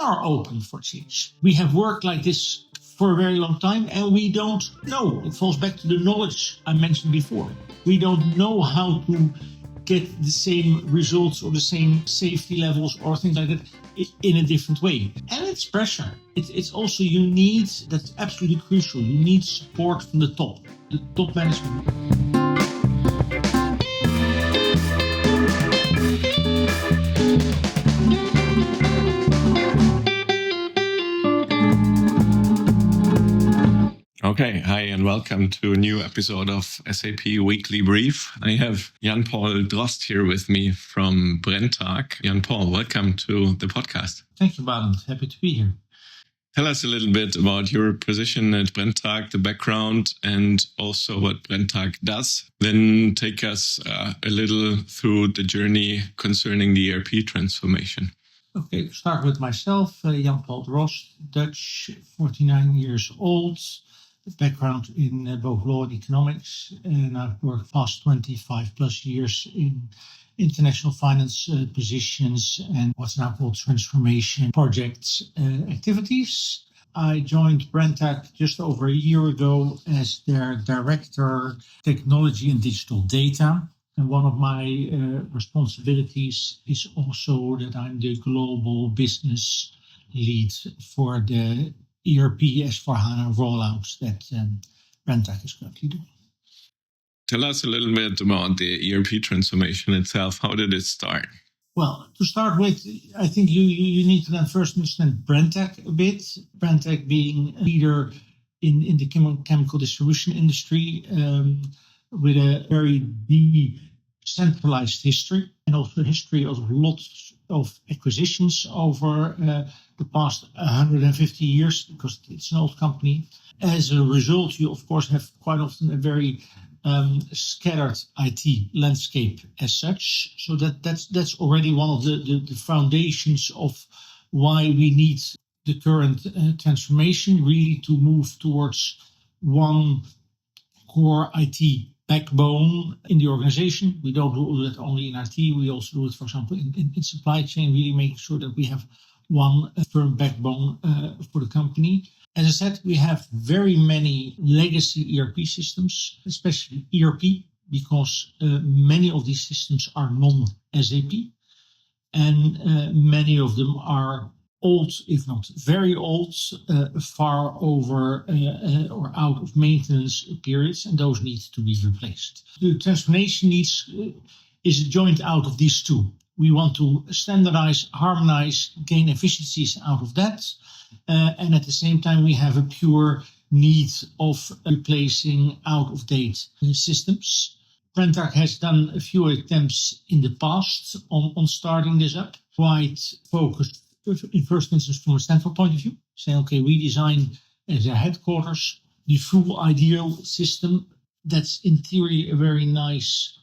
are open for change. We have worked like this for a very long time and we don't know. It falls back to the knowledge I mentioned before. We don't know how to get the same results or the same safety levels or things like that in a different way. And it's pressure. It's also, you need, that's absolutely crucial, you need support from the top management. Okay, hi and welcome to a new episode of SAP Weekly Brief. I have Jan-Paul Drost here with me from Brenntag. Jan-Paul, welcome to the podcast. Thank you, Barend. Happy to be here. Tell us a little bit about your position at Brenntag, the background, and also what Brenntag does. Then take us a little through the journey concerning the ERP transformation. Okay, start with myself, Jan-Paul Drost, Dutch, 49 years old. Background in both law and economics, and I've worked past 25 plus years in international finance positions and what's now called transformation projects activities. I joined Brenntag just over a year ago as their Director Technology and Digital Data. And one of my responsibilities is also that I'm the global business lead for the ERP S4HANA rollouts that Brenntag is currently doing. Tell us a little bit about the ERP transformation itself. How did it start? Well, to start with, I think you need to then first understand Brenntag a bit. Brenntag being a leader in the chemical distribution industry with a very decentralized history and also a history of lots of acquisitions over the past 150 years, because it's an old company. As a result, you of course have quite often a very scattered IT landscape as such. So that's already one of the foundations of why we need the current transformation, really to move towards one core IT backbone in the organization. We don't do that only in IT. We also do it, for example, in supply chain, really making sure that we have one firm backbone for the company. As I said, we have very many legacy ERP systems, especially ERP, because many of these systems are non-SAP, and many of them are old, if not very old, far over or out of maintenance periods, and those need to be replaced. The transformation is a joint out of these two. We want to standardize, harmonize, gain efficiencies out of that, and at the same time we have a pure need of replacing out-of-date systems. Brenntag has done a few attempts in the past on starting this up, quite focused in first instance from a Stanford point of view, saying, okay, we design as a headquarters the full ideal system. That's in theory a very nice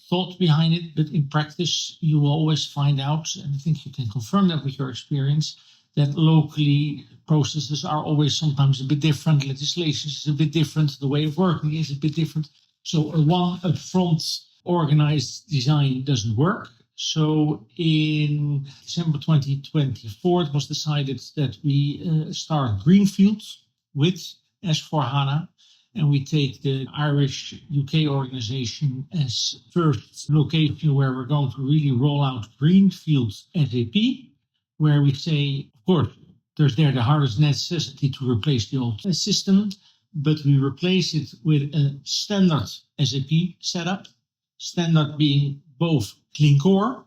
thought behind it, but in practice you will always find out, and I think you can confirm that with your experience, that locally processes are always sometimes a bit different, legislation is a bit different, the way of working is a bit different. So a one upfront organized design doesn't work. So in December 2024, it was decided that we start greenfield with S4HANA, and we take the Irish UK organization as first location where we're going to really roll out greenfield SAP, where we say, of course, there's the hardest necessity to replace the old system, but we replace it with a standard SAP setup, standard being both clean core,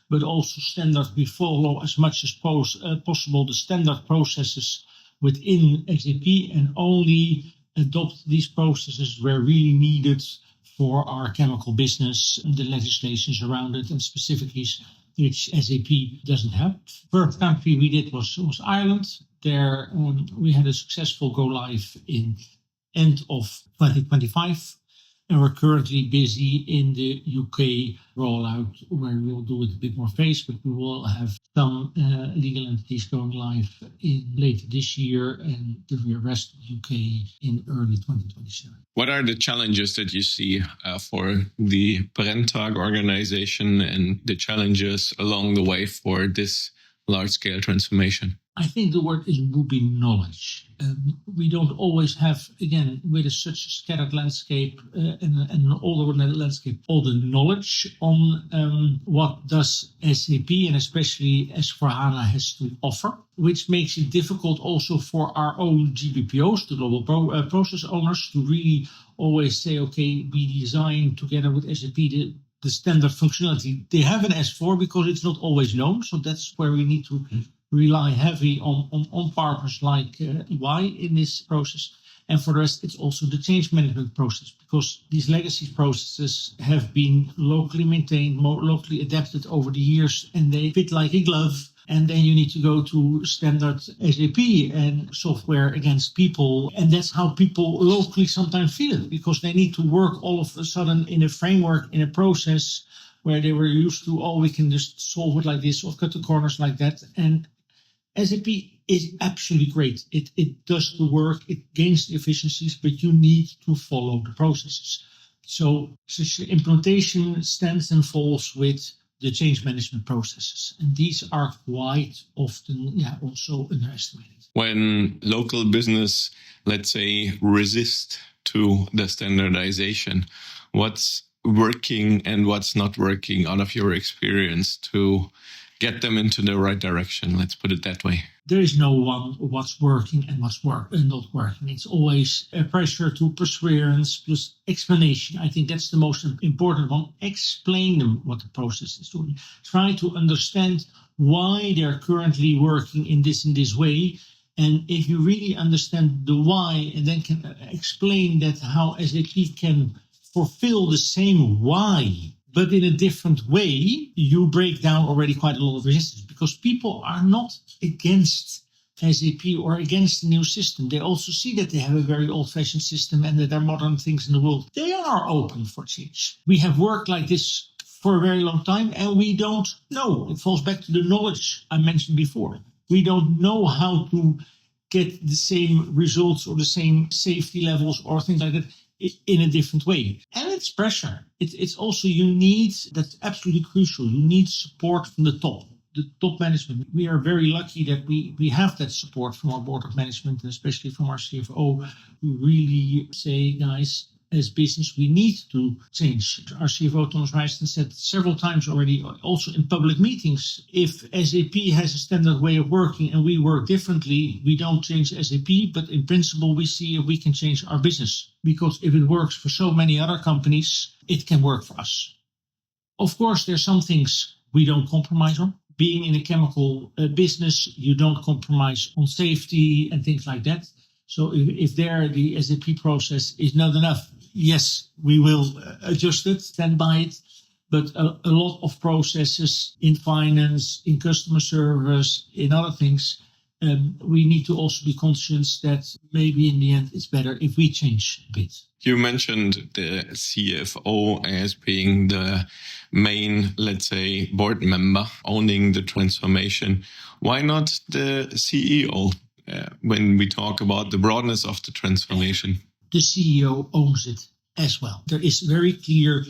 but also standard. We follow as much as possible the standard processes within SAP and only adopt these processes where really needed for our chemical business, the legislations around it, and specifically which SAP doesn't have. First country we did was Ireland. There we had a successful go live in end of 2025. And we're currently busy in the UK rollout, where we'll do it a bit more phased, but we will have some legal entities going live in later this year and the rest of the UK in early 2027. What are the challenges that you see for the Brenntag organization and the challenges along the way for this large-scale transformation? I think the word would be knowledge. We don't always have, again, with such a scattered landscape and an older landscape, all the knowledge on what does SAP and especially S/4HANA has to offer, which makes it difficult also for our own GBPOs, the global process owners, to really always say, okay, we design together with SAP the standard functionality. They have an S4 because it's not always known, so that's where we need to rely heavy on partners like EY in this process. And for the rest, it's also the change management process, because these legacy processes have been locally maintained, more locally adapted over the years, and they fit like a glove. And then you need to go to standard SAP and software against people. And that's how people locally sometimes feel it, because they need to work all of a sudden in a framework, in a process where they were used to, oh, we can just solve it like this or cut the corners like that. And SAP is absolutely great. It does the work, it gains the efficiencies, but you need to follow the processes. So such implementation stands and falls with the change management processes. And these are quite often also underestimated. When local business, let's say, resist to the standardization, what's working and what's not working out of your experience to get them into the right direction? Let's put it that way. There is no one what's working and what's not working. It's always a pressure to perseverance plus explanation. I think that's the most important one. Explain them what the process is doing. Try to understand why they're currently working in this way. And if you really understand the why and then can explain that how SAP can fulfill the same why, but in a different way, you break down already quite a lot of resistance, because people are not against SAP or against the new system. They also see that they have a very old-fashioned system and that there are modern things in the world. They are open for change. We have worked like this for a very long time and we don't know. It falls back to the knowledge I mentioned before. We don't know how to get the same results or the same safety levels or things like that in a different way. And it's pressure. It's also, that's absolutely crucial. You need support from the top management. We are very lucky that we have that support from our board of management, and especially from our CFO, who really say, guys, as business, we need to change. Our CFO, Thomas Rijsten, said several times already, also in public meetings, if SAP has a standard way of working and we work differently, we don't change SAP, but in principle, we see if we can change our business. Because if it works for so many other companies, it can work for us. Of course, there's some things we don't compromise on. Being in a chemical business, you don't compromise on safety and things like that. So if there the SAP process is not enough, yes, we will adjust it, stand by it. But a lot of processes in finance, in customer service, in other things, we need to also be conscious that maybe in the end it's better if we change a bit. You mentioned the CFO as being the main, let's say, board member owning the transformation. Why not the CEO when we talk about the broadness of the transformation? The CEO owns it as well. There is very clear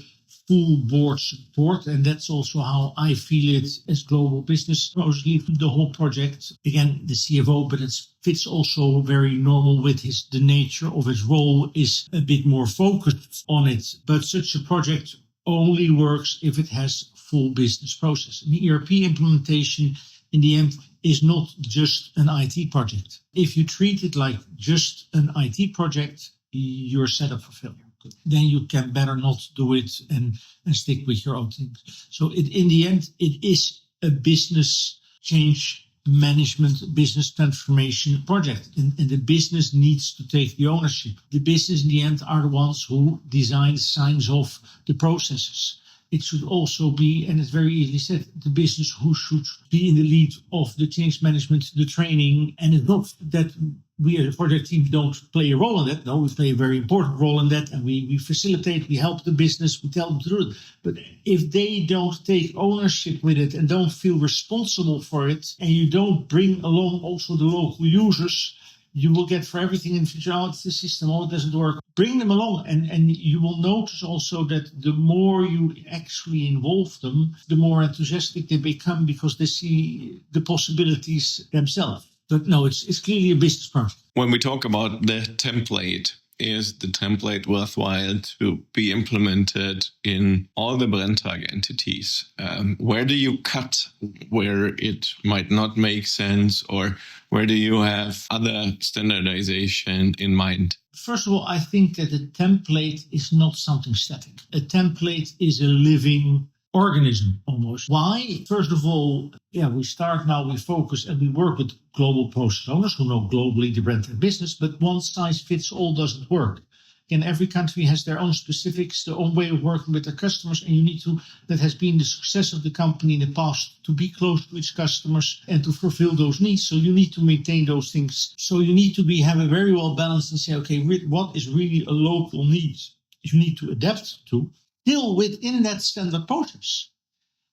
full board support, and that's also how I feel it as global business. Mostly the whole project, again, the CFO, but it fits also very normal with the nature of his role is a bit more focused on it. But such a project only works if it has full business process. An ERP implementation in the end is not just an IT project. If you treat it like just an IT project, you're set up for failure. Then you can better not do it and stick with your own things. So in the end, it is a business change management, business transformation project. And the business needs to take the ownership. The business in the end are the ones who design, signs off the processes. It should also be, and it's very easily said, the business who should be in the lead of the change management, the training. And it's not that we as a project team don't play a role in that. No, we play a very important role in that. And we facilitate, we help the business, we tell them to do it. But if they don't take ownership with it and don't feel responsible for it, and you don't bring along also the local users, You will get for everything in future, oh, it's the system, oh, it doesn't work. Bring them along, and you will notice also that the more you actually involve them, the more enthusiastic they become because they see the possibilities themselves. But no, it's clearly a business project. When we talk about the template, is the template worthwhile to be implemented in all the Brenntag entities? Where do you cut where it might not make sense, or where do you have other standardization in mind? First of all, I think that a template is not something static. A template is a living organism almost. Why? First of all, we start now, we focus and we work with global process owners who know globally the Brenntag business, but one size fits all doesn't work. Again, every country has their own specifics, their own way of working with their customers, and you need to, that has been the success of the company in the past, to be close to its customers and to fulfill those needs. So you need to maintain those things. So you need to have a very well balanced and say, okay, what is really a local need? You need to adapt to, still within that standard process.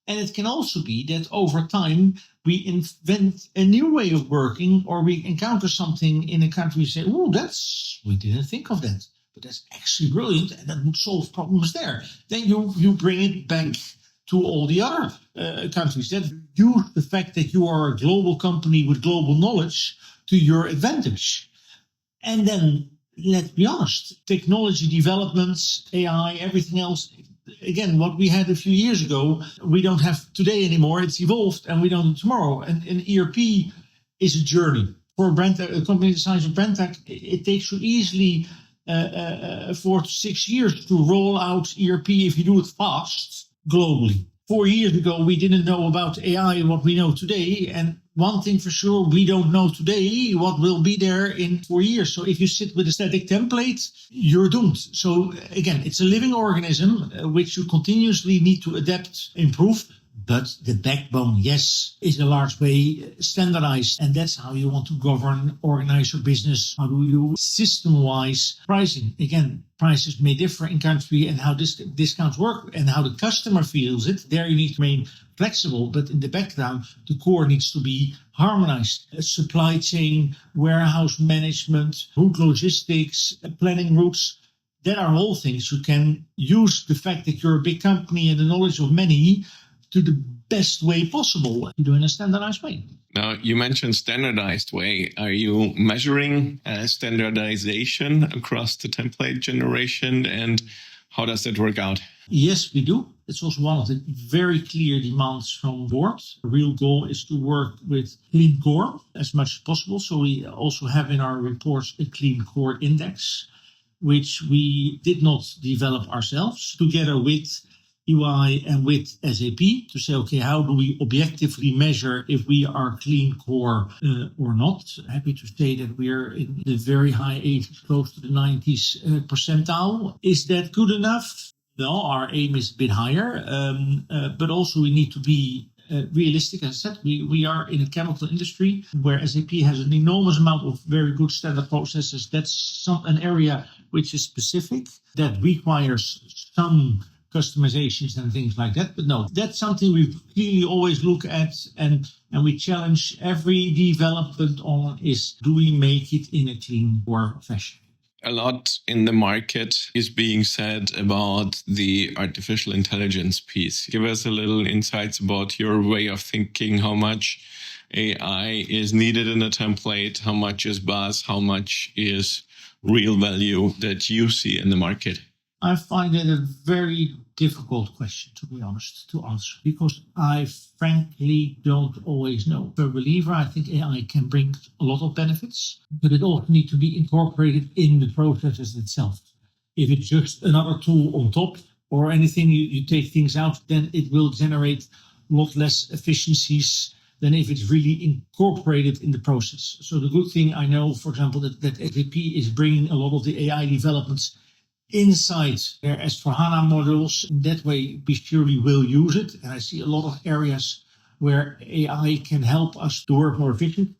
And it can also be that over time, we invent a new way of working, or we encounter something in a country and say, oh, we didn't think of that. But that's actually brilliant, and that would solve problems there. Then you bring it back to all the other countries. That use the fact that you are a global company with global knowledge to your advantage. And then, let's be honest, technology developments, AI, everything else, again, what we had a few years ago, we don't have today anymore. It's evolved, and we don't do tomorrow. And ERP is a journey. For a company the size of Brenntag, it takes you easily 4 to 6 years to roll out ERP if you do it fast globally. 4 years ago, we didn't know about AI and what we know today. And one thing for sure, we don't know today what will be there in 4 years. So if you sit with a static template, you're doomed. So again, it's a living organism which you continuously need to adapt, improve. But the backbone, yes, is a large way standardized. And that's how you want to govern, organize your business. How do you system-wise pricing? Again, prices may differ in country and how discounts work and how the customer feels it. There you need to remain flexible. But in the background, the core needs to be harmonized. Supply chain, warehouse management, route logistics, planning routes. That are all things you can use the fact that you're a big company and the knowledge of many to the best way possible, do in a standardized way. Now, you mentioned standardized way. Are you measuring standardization across the template generation, and how does that work out? Yes, we do. It's also one of the very clear demands from board. The real goal is to work with clean core as much as possible. So we also have in our reports a clean core index, which we did not develop ourselves, together with UI and with SAP, to say, okay, how do we objectively measure if we are clean core or not? Happy to say that we're in the very high 80s, close to the 90s percentile. Is that good enough? No, our aim is a bit higher, but also we need to be realistic. As I said, we are in a chemical industry where SAP has an enormous amount of very good standard processes. That's an area which is specific, that requires some customizations and things like that. But no, that's something we clearly always look at and we challenge every development on is, do we make it in a clean core fashion? A lot in the market is being said about the artificial intelligence piece. Give us a little insights about your way of thinking, how much AI is needed in a template, how much is buzz, how much is real value that you see in the market. I find it a very difficult question, to be honest, to answer, because I frankly don't always know. For a believer, I think AI can bring a lot of benefits, but it also needs to be incorporated in the processes itself. If it's just another tool on top or anything, you take things out, then it will generate a lot less efficiencies than if it's really incorporated in the process. So the good thing I know, for example, that SAP is bringing a lot of the AI developments inside their S/4HANA modules. In that way, we surely will use it. And I see a lot of areas where AI can help us to work more efficient.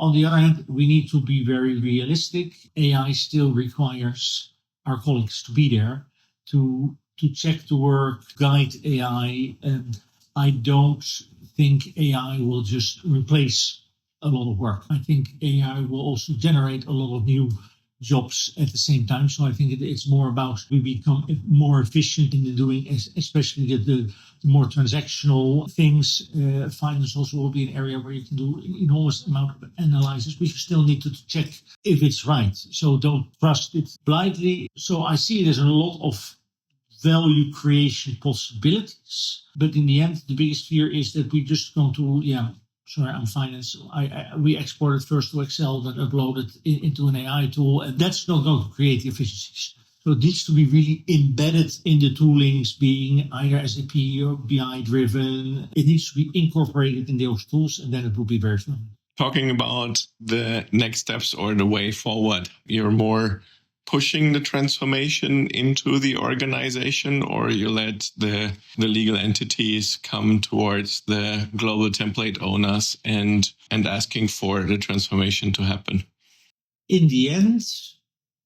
On the other hand, we need to be very realistic. AI still requires our colleagues to be there to check the work, guide AI. And I don't think AI will just replace a lot of work. I think AI will also generate a lot of new jobs at the same time. So I think it's more about we become more efficient in doing, especially the more transactional things. Finance also will be an area where you can do enormous amount of analysis. We still need to check if it's right. So don't trust it blindly. So I see it as a lot of value creation possibilities. But in the end, the biggest fear is that we're just going to, sorry, I'm finance. We export it first to Excel, then upload it into an AI tool, and that's not going to create the efficiencies. So it needs to be really embedded in the toolings, being either SAP or BI driven. It needs to be incorporated in those tools, and then it will be very fun. Talking about the next steps or the way forward, you're more pushing the transformation into the organization, or you let the legal entities come towards the global template owners and asking for the transformation to happen? In the end,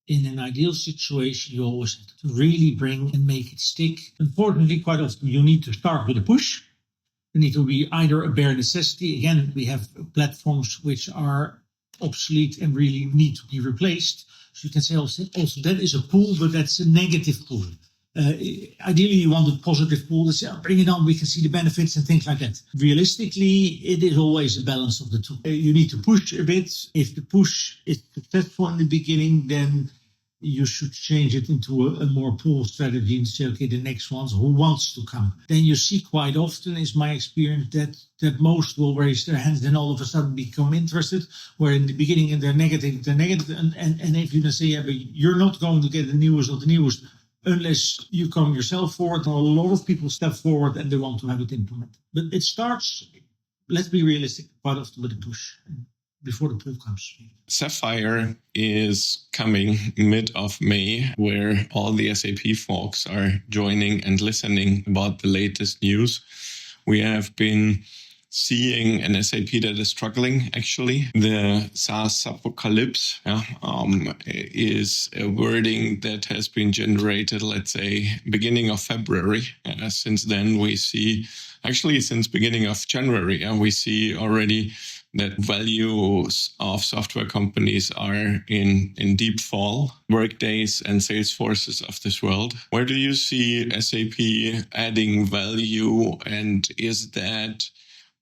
in an ideal situation, you always have to really bring and make it stick. Unfortunately, quite often you need to start with a push. There need to be either a bare necessity. Again, we have platforms which are obsolete and really need to be replaced. So you can say also that is a pull, but that's a negative pull. Ideally, you want a positive pull that says, bring it on, we can see the benefits and things like that. Realistically, it is always a balance of the two. You need to push a bit. If the push is successful in the beginning, then you should change it into a more pull strategy and say, okay, the next ones, who wants to come? Then you see quite often, is my experience, that most will raise their hands and all of a sudden become interested, where in the beginning they're negative, and if you then say, yeah, but you're not going to get the newest of the newest unless you come yourself forward. A lot of people step forward and they want to have it implemented. But it starts, let's be realistic, quite often with a push before the pull comes. Sapphire is coming mid of May, where all the SAP folks are joining and listening about the latest news. We have been seeing an SAP that is struggling, actually. The SaaS apocalypse is a wording that has been generated, let's say, beginning of February. Since then, we see, actually since beginning of January, we see already that values of software companies are in deep fall. Workdays and Salesforces of this world. Where do you see SAP adding value, and is that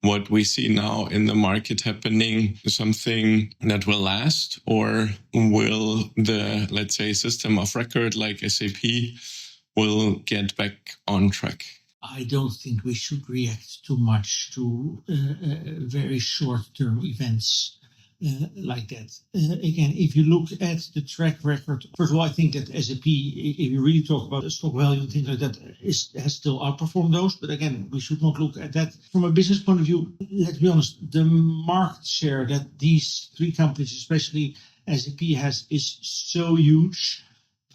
what we see now in the market happening something that will last, or will the, let's say, system of record like SAP will get back on track? I don't think we should react too much to very short-term events like that. Again, if you look at the track record, first of all, I think that SAP, if you really talk about stock value and things like that, has still outperformed those. But again, we should not look at that from a business point of view. Let's be honest, the market share that these three companies, especially SAP, has is so huge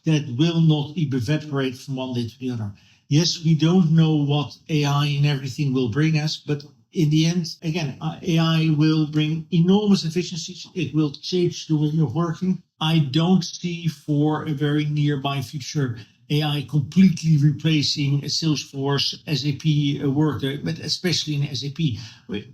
that will not evaporate from one day to the other. Yes, we don't know what AI and everything will bring us, but in the end, again, AI will bring enormous efficiencies. It will change the way of working. I don't see for a very nearby future AI completely replacing a Salesforce, SAP, Workday, but especially in SAP.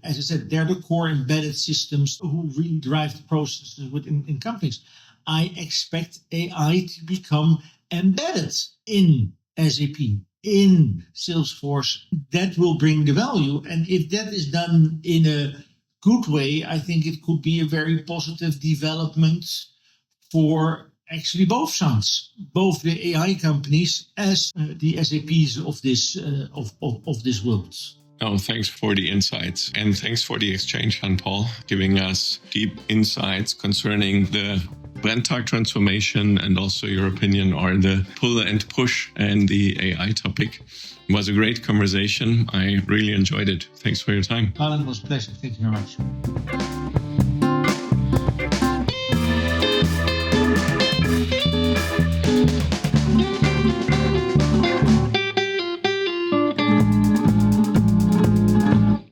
As I said, they're the core embedded systems who really drive the processes within companies. I expect AI to become embedded in SAP, in Salesforce. That will bring the value. And if that is done in a good way, I think it could be a very positive development for actually both sides, both the AI companies as the SAPs of this world. Oh, thanks for the insights, and thanks for the exchange, Jean-Paul, giving us deep insights concerning the Brenntag transformation and also your opinion on the pull and push and the AI topic. It was a great conversation. I really enjoyed it. Thanks for your time. Alan, it was a pleasure. Thank you very much.